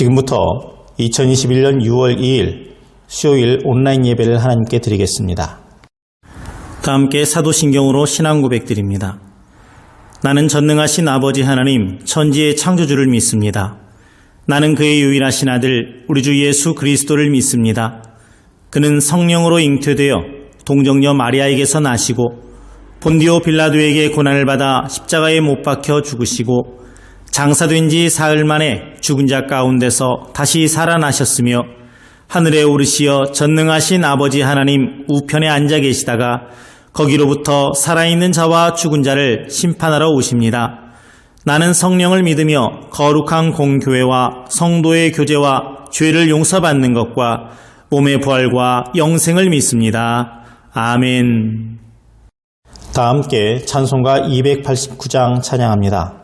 지금부터 2021년 6월 2일 수요일 온라인 예배를 하나님께 드리겠습니다. 다 함께 사도신경으로 신앙 고백드립니다. 나는 전능하신 아버지 하나님 천지의 창조주를 믿습니다. 나는 그의 유일하신 아들 우리 주 예수 그리스도를 믿습니다. 그는 성령으로 잉태되어 동정녀 마리아에게서 나시고 본디오 빌라도에게 고난을 받아 십자가에 못 박혀 죽으시고 장사된 지 사흘 만에 죽은 자 가운데서 다시 살아나셨으며 하늘에 오르시어 전능하신 아버지 하나님 우편에 앉아 계시다가 거기로부터 살아있는 자와 죽은 자를 심판하러 오십니다. 나는 성령을 믿으며 거룩한 공교회와 성도의 교제와 죄를 용서받는 것과 몸의 부활과 영생을 믿습니다. 아멘. 다 함께 찬송가 289장 찬양합니다.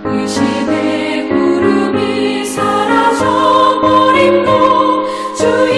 의심의 구름이 사라져버림도 주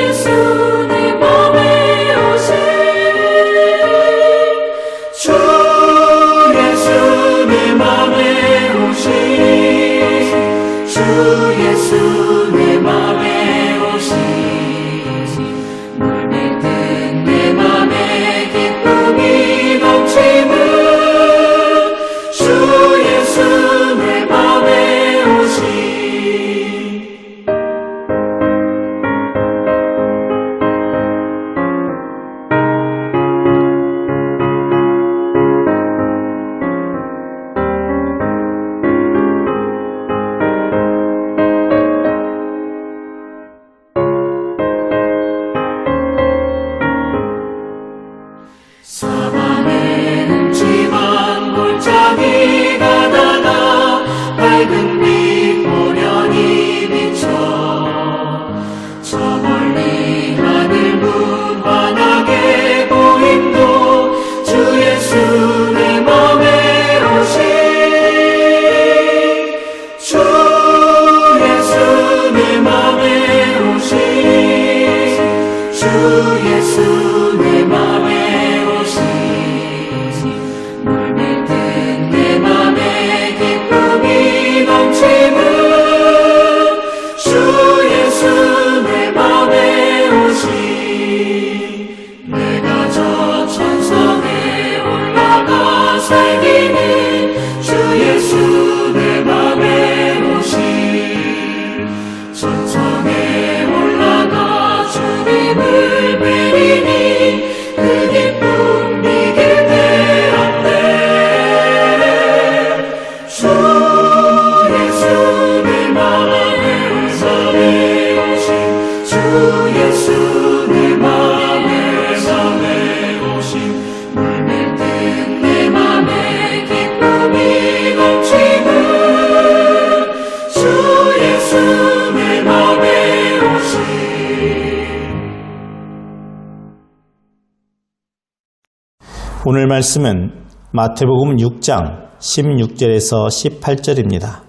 오늘 말씀은 마태복음 6장 16절에서 18절입니다.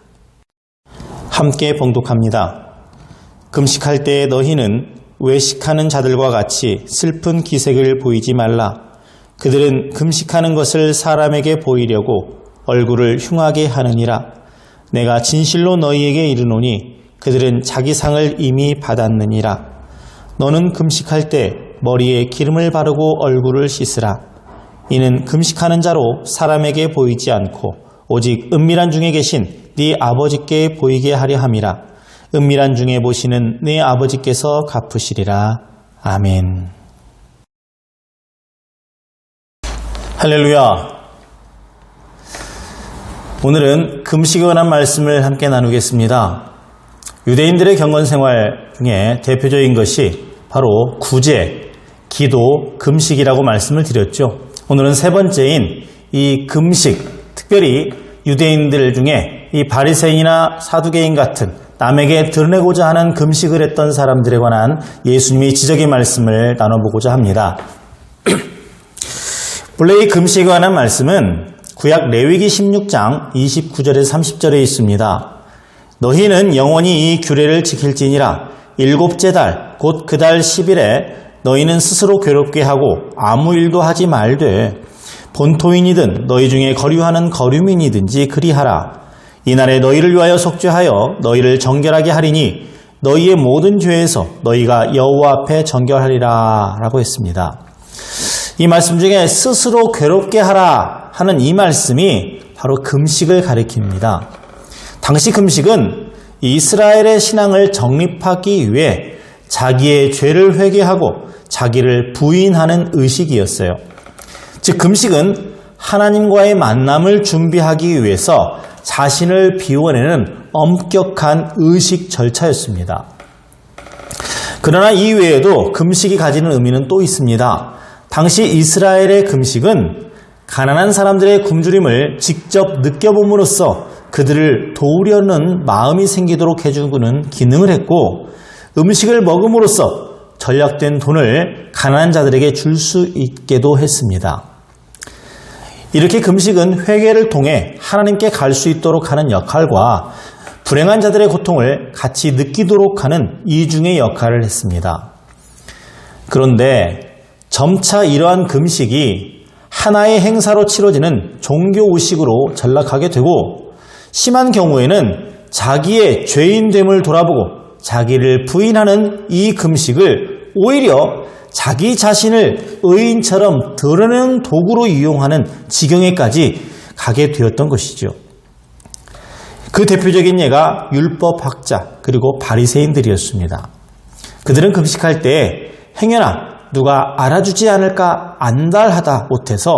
함께 봉독합니다. 금식할 때에 너희는 외식하는 자들과 같이 슬픈 기색을 보이지 말라. 그들은 금식하는 것을 사람에게 보이려고 얼굴을 흉하게 하느니라. 내가 진실로 너희에게 이르노니 그들은 자기 상을 이미 받았느니라. 너는 금식할 때 머리에 기름을 바르고 얼굴을 씻으라. 이는 금식하는 자로 사람에게 보이지 않고 오직 은밀한 중에 계신 네 아버지께 보이게 하려 함이라. 은밀한 중에 보시는 네 아버지께서 갚으시리라. 아멘. 할렐루야. 오늘은 금식에 관한 말씀을 함께 나누겠습니다. 유대인들의 경건생활 중에 대표적인 것이 바로 구제, 기도, 금식이라고 말씀을 드렸죠. 오늘은 세 번째인 이 금식, 특별히 유대인들 중에 이 바리새인이나 사두개인 같은 남에게 드러내고자 하는 금식을 했던 사람들에 관한 예수님의 지적인 말씀을 나눠보고자 합니다. 본래 이 금식에 관한 말씀은 구약 레위기 16장 29절에서 30절에 있습니다. 너희는 영원히 이 규례를 지킬지니라. 일곱째 달, 곧 그 달 10일에 너희는 스스로 괴롭게 하고 아무 일도 하지 말되 본토인이든 너희 중에 거류하는 거류민이든지 그리하라. 이날에 너희를 위하여 속죄하여 너희를 정결하게 하리니 너희의 모든 죄에서 너희가 여호와 앞에 정결하리라 라고 했습니다. 이 말씀 중에 스스로 괴롭게 하라 하는 이 말씀이 바로 금식을 가리킵니다. 당시 금식은 이스라엘의 신앙을 정립하기 위해 자기의 죄를 회개하고 자기를 부인하는 의식이었어요. 즉 금식은 하나님과의 만남을 준비하기 위해서 자신을 비워내는 엄격한 의식 절차였습니다. 그러나 이 외에도 금식이 가지는 의미는 또 있습니다. 당시 이스라엘의 금식은 가난한 사람들의 굶주림을 직접 느껴봄으로써 그들을 도우려는 마음이 생기도록 해주는 기능을 했고, 음식을 먹음으로써 전략된 돈을 가난한 자들에게 줄 수 있게도 했습니다. 이렇게 금식은 회개를 통해 하나님께 갈 수 있도록 하는 역할과 불행한 자들의 고통을 같이 느끼도록 하는 이중의 역할을 했습니다. 그런데 점차 이러한 금식이 하나의 행사로 치러지는 종교의식으로 전락하게 되고, 심한 경우에는 자기의 죄인됨을 돌아보고 자기를 부인하는 이 금식을 오히려 자기 자신을 의인처럼 드러내는 도구로 이용하는 지경에까지 가게 되었던 것이죠. 그 대표적인 예가 율법학자 그리고 바리새인들이었습니다. 그들은 금식할 때 행여나 누가 알아주지 않을까 안달하다 못해서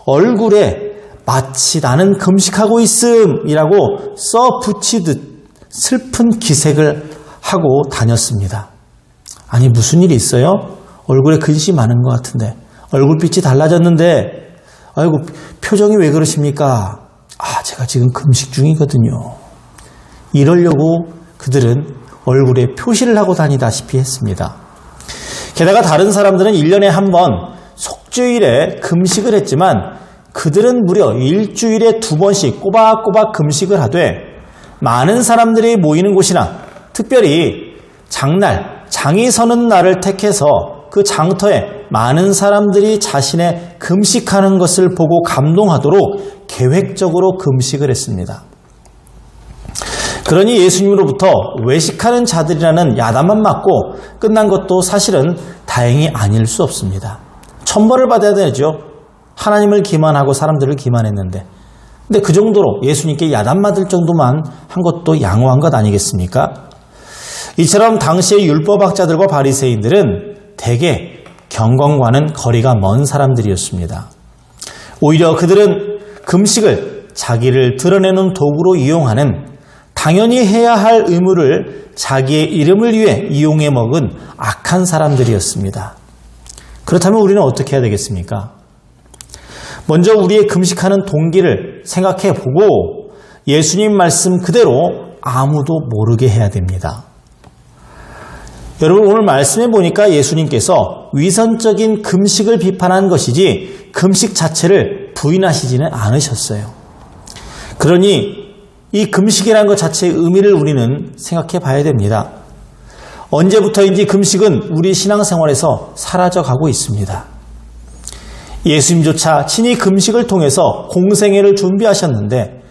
얼굴에 마치 나는 금식하고 있음이라고 써붙이듯 슬픈 기색을 하고 다녔습니다. 아니 무슨 일이 있어요? 얼굴에 근심이 많은 것 같은데, 얼굴빛이 달라졌는데 아이고 표정이 왜 그러십니까? 제가 지금 금식 중이거든요. 이러려고 그들은 얼굴에 표시를 하고 다니다시피 했습니다. 게다가 다른 사람들은 1년에 한 번 속죄일에 금식을 했지만 그들은 무려 일주일에 2번씩 꼬박꼬박 금식을 하되, 많은 사람들이 모이는 곳이나 특별히 장날, 장이 서는 날을 택해서 그 장터에 많은 사람들이 자신의 금식하는 것을 보고 감동하도록 계획적으로 금식을 했습니다. 그러니 예수님으로부터 외식하는 자들이라는 야단만 맞고 끝난 것도 사실은 다행이 아닐 수 없습니다. 천벌을 받아야 되죠. 하나님을 기만하고 사람들을 기만했는데. 근데 그 정도로 예수님께 야단 맞을 정도만 한 것도 양호한 것 아니겠습니까? 이처럼 당시의 율법학자들과 바리새인들은 대개 경건과는 거리가 먼 사람들이었습니다. 오히려 그들은 금식을 자기를 드러내는 도구로 이용하는, 당연히 해야 할 의무를 자기의 이름을 위해 이용해 먹은 악한 사람들이었습니다. 그렇다면 우리는 어떻게 해야 되겠습니까? 먼저 우리의 금식하는 동기를 생각해 보고 예수님 말씀 그대로 아무도 모르게 해야 됩니다. 여러분, 오늘 말씀해 보니까 예수님께서 위선적인 금식을 비판한 것이지 금식 자체를 부인하시지는 않으셨어요. 그러니 이 금식이라는 것 자체의 의미를 우리는 생각해 봐야 됩니다. 언제부터인지 금식은 우리 신앙생활에서 사라져가고 있습니다. 예수님조차 친히 금식을 통해서 공생애를 준비하셨는데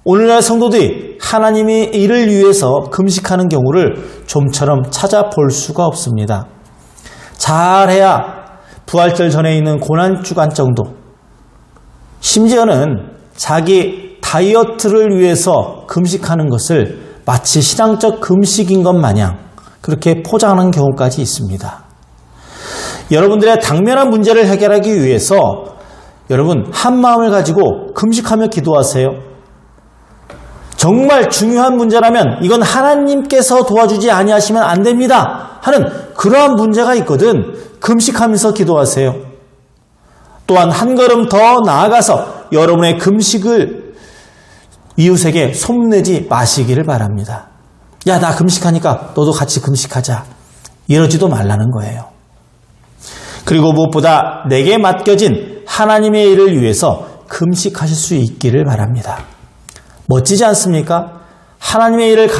오늘날 성도들이 하나님의 일을 위해서 금식하는 경우를 좀처럼 찾아볼 수가 없습니다. 잘해야 부활절 전에 있는 고난주간 정도, 심지어는 자기 다이어트를 위해서 금식하는 것을 마치 신앙적 금식인 것 마냥 그렇게 포장하는 경우까지 있습니다. 여러분들의 당면한 문제를 해결하기 위해서 여러분 한 마음을 가지고 금식하며 기도하세요. 정말 중요한 문제라면 이건 하나님께서 도와주지 아니하시면 안 됩니다 하는 그러한 문제가 있거든 금식하면서 기도하세요. 또한 한 걸음 더 나아가서 여러분의 금식을 이웃에게 소문내지 마시기를 바랍니다. 야, 나 금식하니까 너도 같이 금식하자. 이러지도 말라는 거예요. 그리고 무엇보다 내게 맡겨진 하나님의 일을 위해서 금식하실 수 있기를 바랍니다. 멋지지 않습니까? 하나님의 일을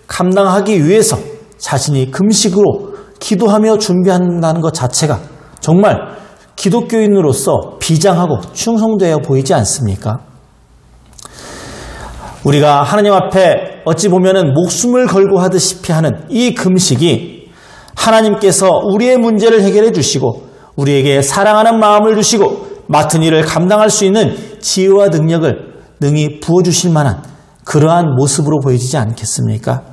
감당하기 위해서 자신이 금식으로 기도하며 준비한다는 것 자체가 정말 기독교인으로서 비장하고 충성되어 보이지 않습니까? 우리가 하나님 앞에 어찌 보면은 목숨을 걸고 하듯이 하는 이 금식이 하나님께서 우리의 문제를 해결해 주시고 우리에게 사랑하는 마음을 주시고 맡은 일을 감당할 수 있는 지혜와 능력을 능히 부어주실 만한 그러한 모습으로 보여지지 않겠습니까?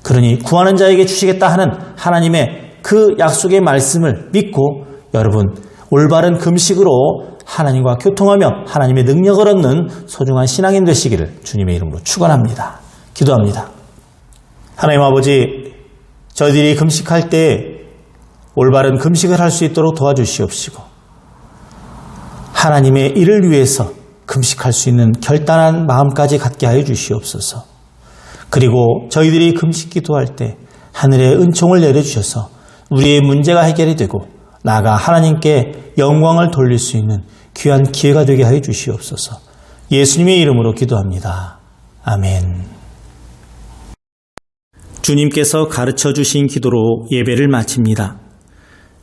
그러니 구하는 자에게 주시겠다 하는 하나님의 그 약속의 말씀을 믿고 여러분 올바른 금식으로 하나님과 교통하며 하나님의 능력을 얻는 소중한 신앙인 되시기를 주님의 이름으로 축원합니다. 기도합니다. 하나님 아버지, 저희들이 금식할 때 올바른 금식을 할 수 있도록 도와주시옵시고 하나님의 일을 위해서 금식할 수 있는 결단한 마음까지 갖게 하여 주시옵소서. 그리고 저희들이 금식 기도할 때 하늘의 은총을 내려주셔서 우리의 문제가 해결이 되고 나아가 하나님께 영광을 돌릴 수 있는 귀한 기회가 되게 하여 주시옵소서. 예수님의 이름으로 기도합니다. 아멘. 주님께서 가르쳐 주신 기도로 예배를 마칩니다.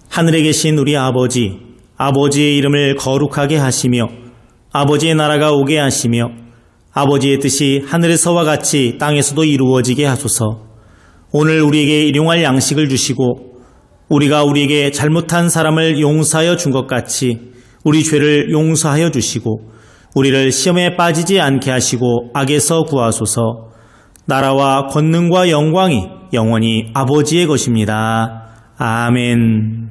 하늘에 계신 우리 아버지, 아버지의 이름을 거룩하게 하시며 아버지의 나라가 오게 하시며 아버지의 뜻이 하늘에서와 같이 땅에서도 이루어지게 하소서. 오늘 우리에게 일용할 양식을 주시고 우리가 우리에게 잘못한 사람을 용서하여 준 것 같이 우리 죄를 용서하여 주시고 우리를 시험에 빠지지 않게 하시고 악에서 구하소서. 나라와 권능과 영광이 영원히 아버지의 것입니다. 아멘.